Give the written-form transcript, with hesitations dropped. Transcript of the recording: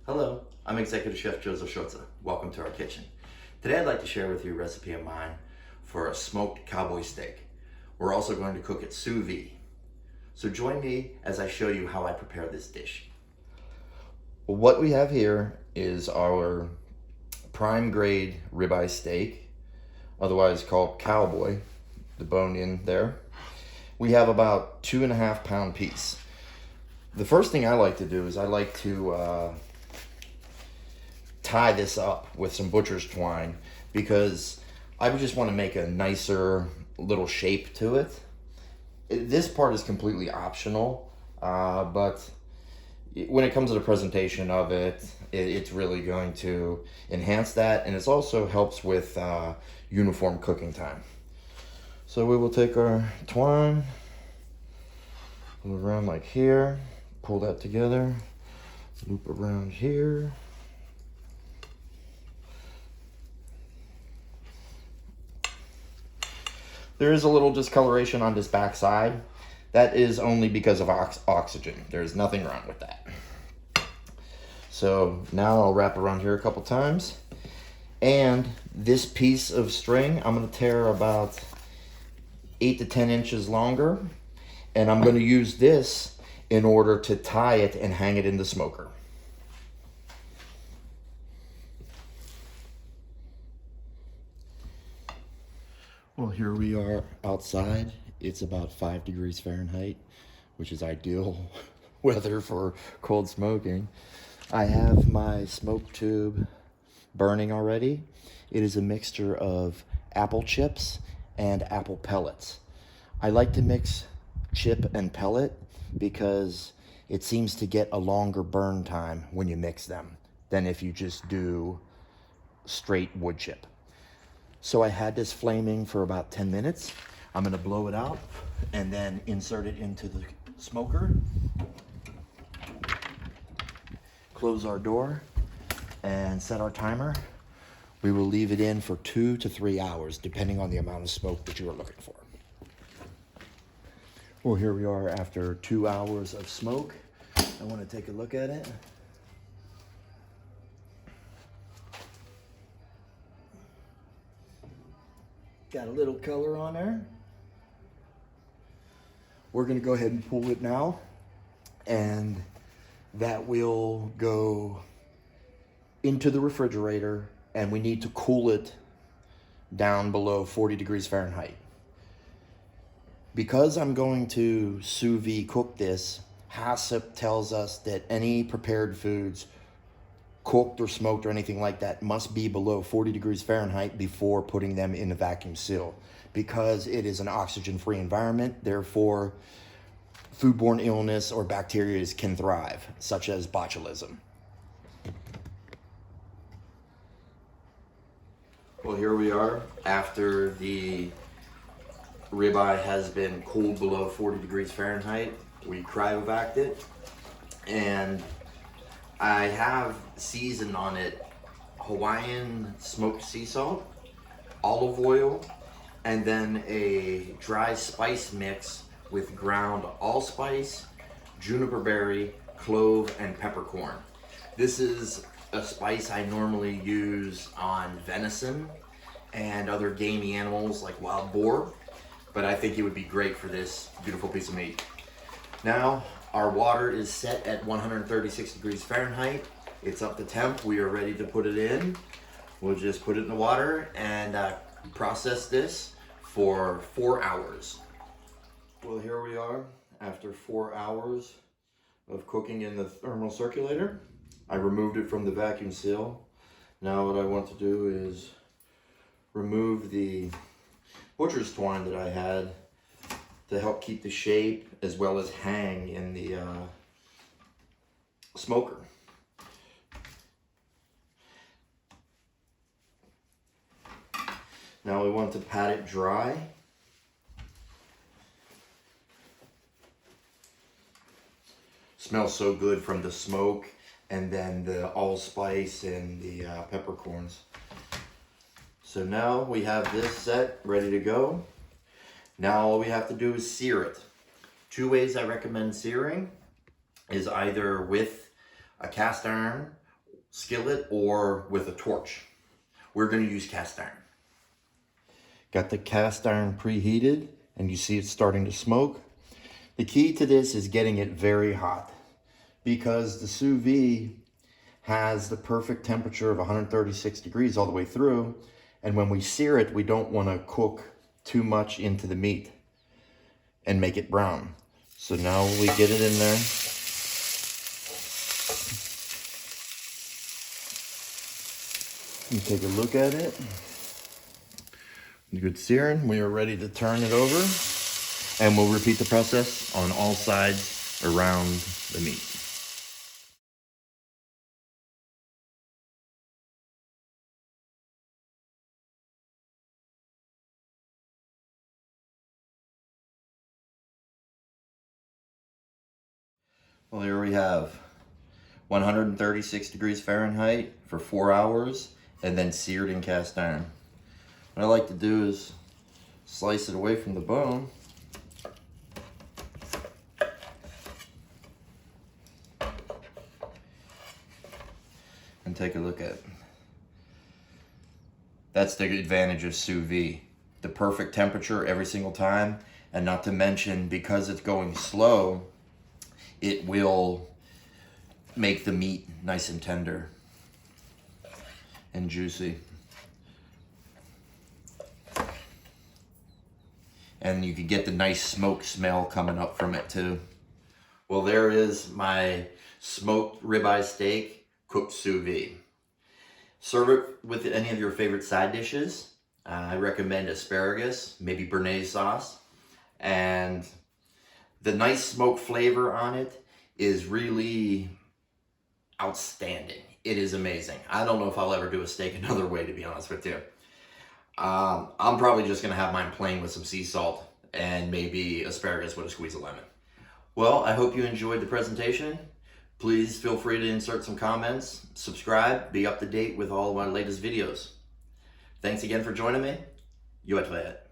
Hello, I'm Executive Chef Joseph Schultze. Welcome to our kitchen. Today I'd like to share with you a recipe of mine for a smoked cowboy steak. We're also going to cook it sous vide. So join me as I show you how I prepare this dish. What we have here is our prime grade ribeye steak, otherwise called Cowboy, the bone in there. We have about 2.5 pound piece. The first thing I like to do is I like to tie this up with some butcher's twine because I would just want to make a nicer little shape to it. This part is completely optional, but when it comes to the presentation of it, it's really going to enhance that, and it also helps with uniform cooking time. So we will take our twine, pull it around like here, pull that together, loop around here. There is a little discoloration on this back side. That is only because of oxygen. There's nothing wrong with that. So now I'll wrap around here a couple times. And this piece of string, I'm gonna tear about 8 to 10 inches longer. And I'm gonna use this in order to tie it and hang it in the smoker. Well, here we are outside. It's about 5 degrees Fahrenheit, which is ideal weather for cold smoking. I have my smoke tube burning already. It is a mixture of apple chips and apple pellets. I like to mix chip and pellet because it seems to get a longer burn time when you mix them than if you just do straight wood chip. So I had this flaming for about 10 minutes. I'm gonna blow it out and then insert it into the smoker. Close our door and set our timer. We will leave it in for 2 to 3 hours, depending on the amount of smoke that you are looking for. Well, here we are after 2 hours of smoke. I wanna take a look at it. Got a little color on there. We're gonna go ahead and pull it now, and that will go into the refrigerator, and we need to cool it down below 40 degrees Fahrenheit. Because I'm going to sous vide cook this, HACCP tells us that any prepared foods cooked or smoked or anything like that must be below 40 degrees Fahrenheit before putting them in a vacuum seal, because it is an oxygen-free environment. Therefore, foodborne illness or bacteria can thrive, such as botulism. Well, here we are after the ribeye has been cooled below 40 degrees Fahrenheit. We cryovac it, and I have seasoned on it Hawaiian smoked sea salt, olive oil, and then a dry spice mix with ground allspice, juniper berry, clove, and peppercorn. This is a spice I normally use on venison and other gamey animals like wild boar, but I think it would be great for this beautiful piece of meat. Now, our water is set at 136 degrees Fahrenheit. It's up to temp. We are ready to put it in. We'll just put it in the water and process this for 4 hours. Well, here we are after 4 hours of cooking in the thermal circulator. I removed it from the vacuum seal. Now what I want to do is remove the butcher's twine that I had to help keep the shape as well as hang in the smoker. Now we want to pat it dry. Smells so good from the smoke and then the allspice and the peppercorns. So now we have this set ready to go. Now all we have to do is sear it. 2 ways I recommend searing is either with a cast iron skillet or with a torch. We're going to use cast iron. Got the cast iron preheated, and you see it's starting to smoke. The key to this is getting it very hot, because the sous vide has the perfect temperature of 136 degrees all the way through. And when we sear it, we don't want to cook too much into the meat and make it brown. So now we get it in there. You take a look at it. Good searing. We are ready to turn it over, and we'll repeat the process on all sides around the meat. Well, here we have 136 degrees Fahrenheit for 4 hours, and then seared in cast iron. What I like to do is slice it away from the bone. And take a look at it. That's the advantage of sous vide. The perfect temperature every single time, and not to mention, because it's going slow, it will make the meat nice and tender and juicy. And you can get the nice smoke smell coming up from it too. Well, there is my smoked ribeye steak cooked sous vide. Serve it with any of your favorite side dishes. I recommend asparagus, maybe Béarnaise sauce. And the nice smoke flavor on it is really outstanding. It is amazing. I don't know if I'll ever do a steak another way, to be honest with you. I'm probably just gonna have mine plain with some sea salt and maybe asparagus with a squeeze of lemon. Well, I hope you enjoyed the presentation. Please feel free to insert some comments, subscribe, be up to date with all of my latest videos. Thanks again for joining me. You at Hawaiian.